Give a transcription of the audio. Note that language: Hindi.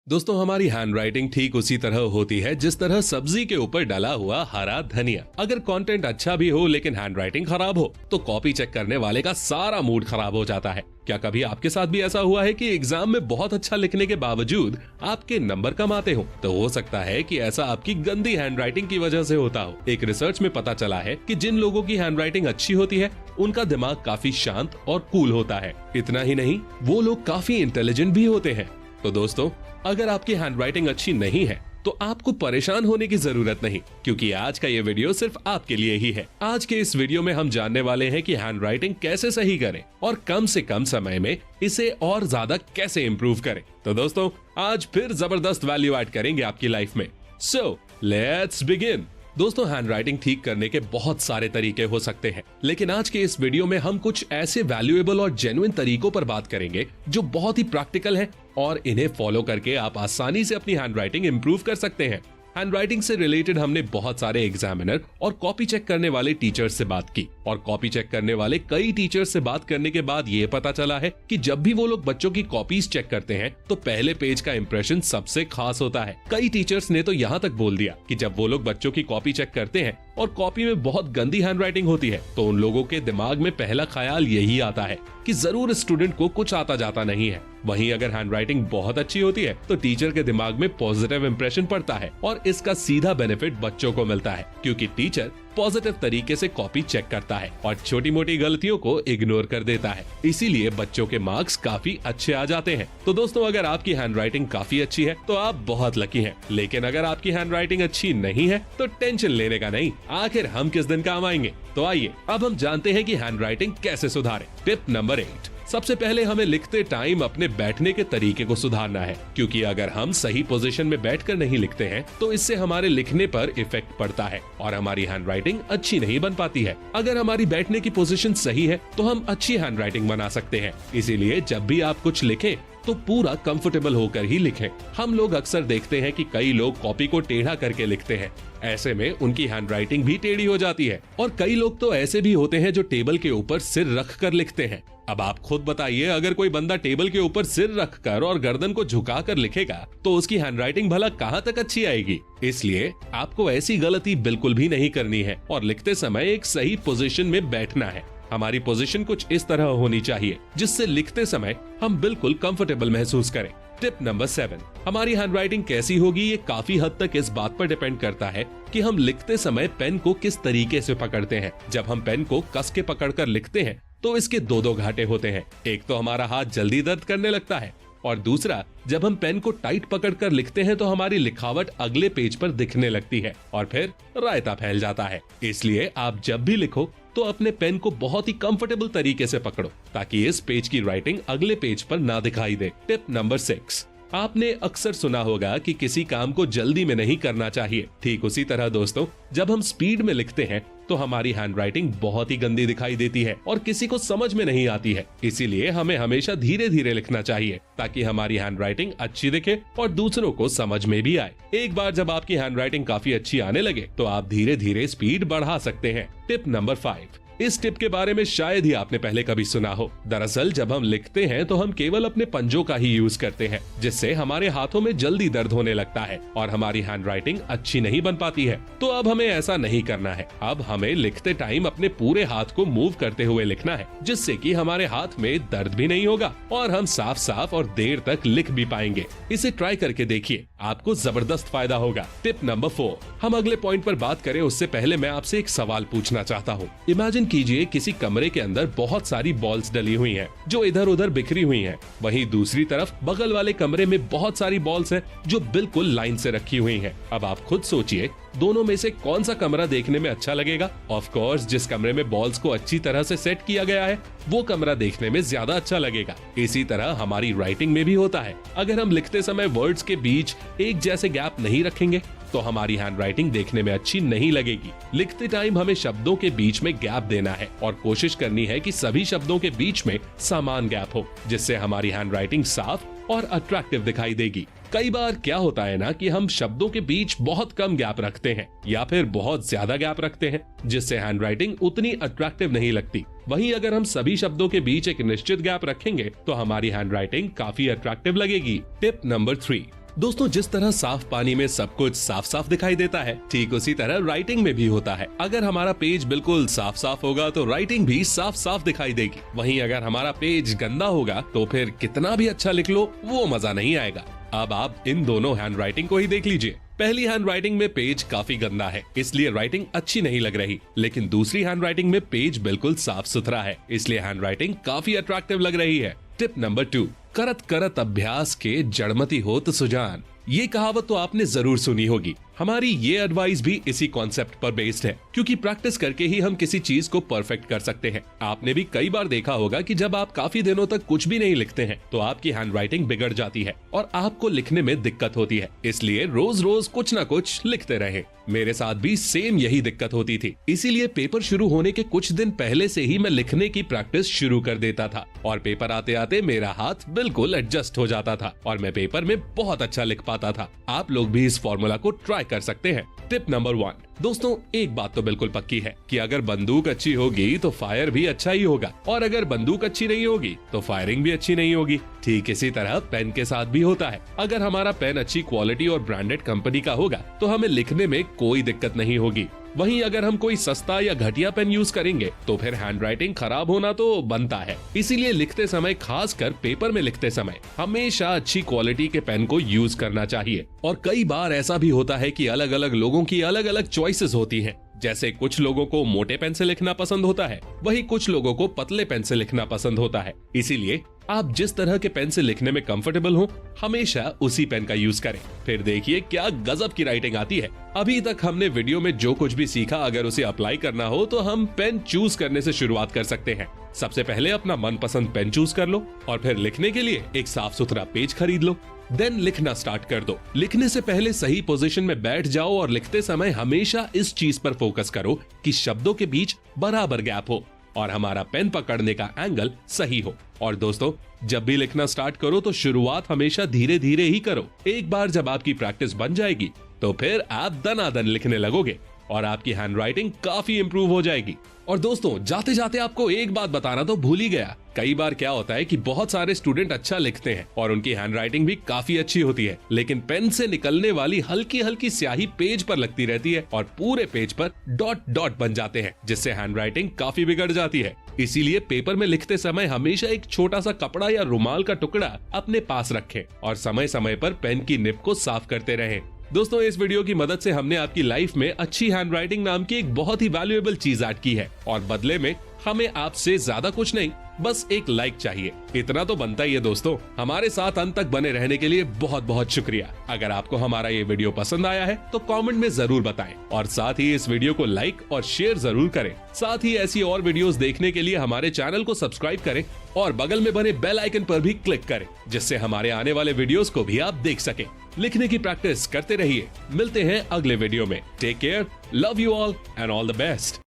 दोस्तों हमारी हैंडराइटिंग ठीक उसी तरह होती है जिस तरह सब्जी के ऊपर डला हुआ हरा धनिया। अगर कंटेंट अच्छा भी हो लेकिन हैंडराइटिंग खराब हो तो कॉपी चेक करने वाले का सारा मूड खराब हो जाता है। क्या कभी आपके साथ भी ऐसा हुआ है कि एग्जाम में बहुत अच्छा लिखने के बावजूद आपके नंबर कम आते हो? तो हो सकता है कि ऐसा आपकी गंदी हैंडराइटिंग की वजह से होता हो। एक रिसर्च में पता चला है कि जिन लोगों की हैंडराइटिंग अच्छी होती है उनका दिमाग काफी शांत और कूल होता है। इतना ही नहीं, वो लोग काफी इंटेलिजेंट भी होते हैं। तो दोस्तों, अगर आपकी हैंडराइटिंग अच्छी नहीं है तो आपको परेशान होने की जरूरत नहीं, क्योंकि आज का ये वीडियो सिर्फ आपके लिए ही है। आज के इस वीडियो में हम जानने वाले हैं कि हैंडराइटिंग कैसे सही करें और कम से कम समय में इसे और ज्यादा कैसे इंप्रूव करें। तो दोस्तों, आज फिर जबरदस्त वैल्यू ऐड करेंगे आपकी लाइफ में। So let's begin. दोस्तों, हैंडराइटिंग ठीक करने के बहुत सारे तरीके हो सकते हैं, लेकिन आज के इस वीडियो में हम कुछ ऐसे वैल्यूएबल और जेन्युइन तरीकों पर बात करेंगे जो बहुत ही प्रैक्टिकल हैं और इन्हें फॉलो करके आप आसानी से अपनी हैंडराइटिंग इंप्रूव कर सकते हैं। हैंडराइटिंग से रिलेटेड हमने बहुत सारे एग्जामिनर और कॉपी चेक करने वाले टीचर्स से बात की, और कॉपी चेक करने वाले कई टीचर्स से बात करने के बाद ये पता चला है कि जब भी वो लोग बच्चों की कॉपीज चेक करते हैं तो पहले पेज का इंप्रेशन सबसे खास होता है। कई टीचर्स ने तो यहाँ तक बोल दिया कि जब वो लोग बच्चों की कॉपी चेक करते हैं और कॉपी में बहुत गंदी हैंडराइटिंग होती है तो उन लोगों के दिमाग में पहला ख्याल यही आता है कि जरूर स्टूडेंट को कुछ आता जाता नहीं है। वहीं अगर हैंडराइटिंग बहुत अच्छी होती है तो टीचर के दिमाग में पॉजिटिव इंप्रेशन पड़ता है और इसका सीधा बेनिफिट बच्चों को मिलता है, क्योंकि टीचर पॉजिटिव तरीके से कॉपी चेक करता है और छोटी मोटी गलतियों को इग्नोर कर देता है। इसीलिए बच्चों के मार्क्स काफी अच्छे आ जाते हैं। तो दोस्तों, अगर आपकी हैंडराइटिंग काफी अच्छी है तो आप बहुत लकी हैं, लेकिन अगर आपकी हैंडराइटिंग अच्छी नहीं है तो टेंशन लेने का नहीं, आखिर हम किस दिन काम आएंगे। तो आइए अब हम जानते हैं कि हैंडराइटिंग कैसे सुधारें। Tip number 8। सबसे पहले हमें लिखते टाइम अपने बैठने के तरीके को सुधारना है, क्योंकि अगर हम सही पोजीशन में बैठकर नहीं लिखते हैं तो इससे हमारे लिखने पर इफेक्ट पड़ता है और हमारी हैंडराइटिंग अच्छी नहीं बन पाती है। अगर हमारी बैठने की पोजीशन सही है तो हम अच्छी हैंडराइटिंग बना सकते हैं। इसीलिए जब भी आप कुछ लिखें तो पूरा कंफर्टेबल होकर ही लिखें। हम लोग अक्सर देखते हैं कि कई लोग कॉपी को टेढ़ा करके लिखते हैं, ऐसे में उनकी हैंडराइटिंग भी टेढ़ी हो जाती है। और कई लोग तो ऐसे भी होते हैं जो टेबल के ऊपर सिर रख कर लिखते हैं। अब आप खुद बताइए, अगर कोई बंदा टेबल के ऊपर सिर रखकर और गर्दन को झुकाकर लिखेगा तो उसकी हैंडराइटिंग भला कहाँ तक अच्छी आएगी। इसलिए आपको ऐसी गलती बिल्कुल भी नहीं करनी है और लिखते समय एक सही पोजीशन में बैठना है। हमारी पोजीशन कुछ इस तरह होनी चाहिए जिससे लिखते समय हम बिल्कुल कंफर्टेबल महसूस करें। Tip number 7। हमारी हैंडराइटिंग कैसी होगी ये काफी हद तक इस बात पर डिपेंड करता है कि हम लिखते समय पेन को किस तरीके से पकड़ते हैं। जब हम पेन को कस के पकड़कर लिखते हैं तो इसके दो घाटे होते हैं। एक तो हमारा हाथ जल्दी दर्द करने लगता है और दूसरा, जब हम पेन को टाइट पकड़कर लिखते हैं तो हमारी लिखावट अगले पेज पर दिखने लगती है और फिर रायता फैल जाता है। इसलिए आप जब भी लिखो तो अपने पेन को बहुत ही कंफर्टेबल तरीके से पकड़ो ताकि इस पेज की राइटिंग अगले पेज पर ना दिखाई दे। Tip number 6। आपने अक्सर सुना होगा कि किसी काम को जल्दी में नहीं करना चाहिए। ठीक उसी तरह दोस्तों, जब हम स्पीड में लिखते हैं तो हमारी हैंडराइटिंग बहुत ही गंदी दिखाई देती है और किसी को समझ में नहीं आती है। इसीलिए हमें हमेशा धीरे धीरे लिखना चाहिए ताकि हमारी हैंडराइटिंग अच्छी दिखे और दूसरों को समझ में भी आए। एक बार जब आपकी हैंडराइटिंग काफी अच्छी आने लगे तो आप धीरे धीरे स्पीड बढ़ा सकते हैं। Tip number 5। इस टिप के बारे में शायद ही आपने पहले कभी सुना हो। दरअसल जब हम लिखते हैं तो हम केवल अपने पंजों का ही यूज करते हैं, जिससे हमारे हाथों में जल्दी दर्द होने लगता है और हमारी हैंडराइटिंग अच्छी नहीं बन पाती है। तो अब हमें ऐसा नहीं करना है। अब हमें लिखते टाइम अपने पूरे हाथ को मूव करते हुए लिखना है, जिससे कि हमारे हाथ में दर्द भी नहीं होगा और हम साफ साफ और देर तक लिख भी पाएंगे। इसे ट्राई करके देखिए, आपको जबरदस्त फायदा होगा। Tip number 4। हम अगले पॉइंट पर बात करें उससे पहले मैं आपसे एक सवाल पूछना चाहता हूँ। इमेजिन कीजिए किसी कमरे के अंदर बहुत सारी बॉल्स डली हुई हैं, जो इधर उधर बिखरी हुई हैं। वहीं दूसरी तरफ बगल वाले कमरे में बहुत सारी बॉल्स हैं जो बिल्कुल लाइन से रखी हुई हैं। अब आप खुद सोचिए, दोनों में से कौन सा कमरा देखने में अच्छा लगेगा? ऑफ कोर्स, जिस कमरे में बॉल्स को अच्छी तरह से सेट किया गया है वो कमरा देखने में ज्यादा अच्छा लगेगा। इसी तरह हमारी राइटिंग में भी होता है। अगर हम लिखते समय वर्ड्स के बीच एक जैसे गैप नहीं रखेंगे तो हमारी हैंडराइटिंग देखने में अच्छी नहीं लगेगी। लिखते टाइम हमें शब्दों के बीच में गैप देना है और कोशिश करनी है कि सभी शब्दों के बीच में समान गैप हो, जिससे हमारी हैंडराइटिंग साफ और अट्रैक्टिव दिखाई देगी। कई बार क्या होता है ना कि हम शब्दों के बीच बहुत कम गैप रखते हैं या फिर बहुत ज्यादा गैप रखते हैं, जिससे हैंडराइटिंग उतनी अट्रैक्टिव नहीं लगती। वहीं अगर हम सभी शब्दों के बीच एक निश्चित गैप रखेंगे तो हमारी हैंडराइटिंग काफी अट्रैक्टिव लगेगी। Tip number 3। दोस्तों, जिस तरह साफ पानी में सब कुछ साफ साफ दिखाई देता है, ठीक उसी तरह राइटिंग में भी होता है। अगर हमारा पेज बिल्कुल साफ साफ होगा तो राइटिंग भी साफ साफ दिखाई देगी। वहीं अगर हमारा पेज गंदा होगा तो फिर कितना भी अच्छा लिख लो, वो मजा नहीं आएगा। अब आप इन दोनों हैंड राइटिंग को ही देख लीजिए। पहली हैंड राइटिंग में पेज काफी गंदा है, इसलिए राइटिंग अच्छी नहीं लग रही। लेकिन दूसरी हैंड राइटिंग में पेज बिल्कुल साफ सुथरा है, इसलिए हैंड राइटिंग काफी अट्रैक्टिव लग रही है। टिप नंबर 2, करत करत अभ्यास के जड़मती होत सुजान। ये कहावत तो आपने जरूर सुनी होगी। हमारी ये एडवाइस भी इसी कॉन्सेप्ट पर बेस्ड है, क्योंकि प्रैक्टिस करके ही हम किसी चीज को परफेक्ट कर सकते हैं। आपने भी कई बार देखा होगा कि जब आप काफी दिनों तक कुछ भी नहीं लिखते हैं तो आपकी हैंडराइटिंग बिगड़ जाती है और आपको लिखने में दिक्कत होती है। इसलिए रोज रोज कुछ न कुछ लिखते रहें। मेरे साथ भी सेम यही दिक्कत होती थी, इसीलिए पेपर शुरू होने के कुछ दिन पहले से ही मैं लिखने की प्रैक्टिस शुरू कर देता था और पेपर आते आते मेरा हाथ बिल्कुल एडजस्ट हो जाता था और मैं पेपर में बहुत अच्छा लिख पाता था। आप लोग भी इस फॉर्मूला को ट्राई कर सकते हैं। टिप नंबर 1, दोस्तों, एक बात तो बिल्कुल पक्की है कि अगर बंदूक अच्छी होगी तो फायर भी अच्छा ही होगा, और अगर बंदूक अच्छी नहीं होगी तो फायरिंग भी अच्छी नहीं होगी। ठीक इसी तरह पेन के साथ भी होता है। अगर हमारा पेन अच्छी क्वालिटी और ब्रांडेड कंपनी का होगा तो हमें लिखने में कोई दिक्कत नहीं होगी। वहीं अगर हम कोई सस्ता या घटिया पेन यूज करेंगे तो फिर हैंडराइटिंग खराब होना तो बनता है। इसीलिए लिखते समय, खासकर पेपर में लिखते समय, हमेशा अच्छी क्वालिटी के पेन को यूज करना चाहिए। और कई बार ऐसा भी होता है कि अलग अलग लोगों की अलग अलग चॉइसेस होती हैं। जैसे कुछ लोगों को मोटे पेन से लिखना पसंद होता है, वहीं कुछ लोगों को पतले पेन से लिखना पसंद होता है। इसीलिए आप जिस तरह के पेन से लिखने में कंफर्टेबल हो, हमेशा उसी पेन का यूज करें। फिर देखिए क्या गजब की राइटिंग आती है। अभी तक हमने वीडियो में जो कुछ भी सीखा, अगर उसे अप्लाई करना हो तो हम पेन चूज करने से शुरुआत कर सकते हैं। सबसे पहले अपना मनपसंद पेन चूज कर लो और फिर लिखने के लिए एक साफ सुथरा पेज खरीद लो। देन लिखना स्टार्ट कर दो। लिखने से पहले सही पोजीशन में बैठ जाओ और लिखते समय हमेशा इस चीज पर फोकस करो कि शब्दों के बीच बराबर गैप हो और हमारा पेन पकड़ने का एंगल सही हो। और दोस्तों, जब भी लिखना स्टार्ट करो तो शुरुआत हमेशा धीरे धीरे ही करो। एक बार जब आपकी प्रैक्टिस बन जाएगी तो फिर आप दनादन लिखने लगोगे और आपकी हैंडराइटिंग काफी इंप्रूव हो जाएगी। और दोस्तों, जाते जाते आपको एक बात बताना तो भूल ही गया। कई बार क्या होता है कि बहुत सारे स्टूडेंट अच्छा लिखते हैं और उनकी हैंडराइटिंग भी काफी अच्छी होती है, लेकिन पेन से निकलने वाली हल्की हल्की स्याही पेज पर लगती रहती है और पूरे पेज पर डॉट डॉट बन जाते हैं, जिससे हैंडराइटिंग काफी बिगड़ जाती है। इसीलिए पेपर में लिखते समय हमेशा एक छोटा सा कपड़ा या रुमाल का टुकड़ा अपने पास रखें और समय समय पर पेन की निब को साफ करते रहें। दोस्तों, इस वीडियो की मदद से हमने आपकी लाइफ में अच्छी हैंडराइटिंग नाम की एक बहुत ही वैल्यूएबल चीज ऐड की है और बदले में हमें आपसे ज्यादा कुछ नहीं, बस एक लाइक चाहिए। इतना तो बनता ही है। दोस्तों, हमारे साथ अंत तक बने रहने के लिए बहुत बहुत शुक्रिया। अगर आपको हमारा ये वीडियो पसंद आया है तो कमेंट में जरूर बताएं और साथ ही इस वीडियो को लाइक और शेयर जरूर करें। साथ ही ऐसी और वीडियोस देखने के लिए हमारे चैनल को सब्सक्राइब करें और बगल में बने बेल आइकन पर भी क्लिक करें, जिससे हमारे आने वाले वीडियोस को भी आप देख सकें। लिखने की प्रैक्टिस करते रहिए। मिलते हैं अगले वीडियो में। Take care, love you all and all the best.